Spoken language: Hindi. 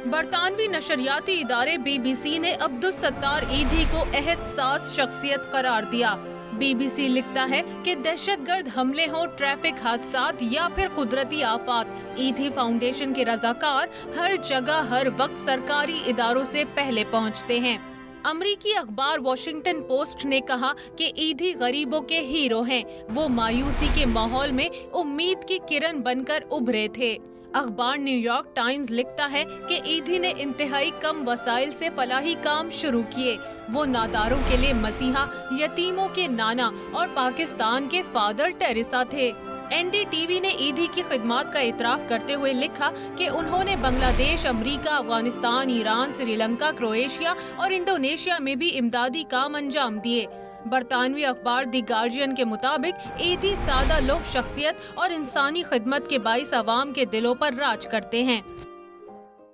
बरतानवी नशरियाती इदारे BBC ने अब्दुस सत्तार ईदी को एहसास शख्सियत करार दिया। BBC लिखता है कि दहशतगर्द हमले हों, ट्रैफिक हादसात या फिर कुदरती आफात, ईदी फाउंडेशन के रजाकार हर जगह हर वक्त सरकारी इदारों से पहले पहुंचते हैं। अमरीकी अखबार वॉशिंगटन पोस्ट ने कहा कि ईदी गरीबों के हीरो हैं। वो मायूसी के माहौल में उम्मीद की किरण बनकर उभरे थे। अखबार न्यूयॉर्क टाइम्स लिखता है कि ईदी ने इंतहाई कम वसाइल से फलाही काम शुरू किए। वो नादारों के लिए मसीहा, यतीमों के नाना और पाकिस्तान के फादर टेरेसा थे। NDTV ने ईदी की खिदमत का इतराफ करते हुए लिखा कि उन्होंने Bangladesh, America, Afghanistan, Iran, Sri Lanka, Croatia और इंडोनेशिया में भी इमदादी काम अंजाम दिए। बरतानवी अखबार दी गार्जियन के मुताबिक ईदी सादा लोग शख्सियत और इंसानी खिदमत के बाइस अवाम के दिलों पर राज करते हैं।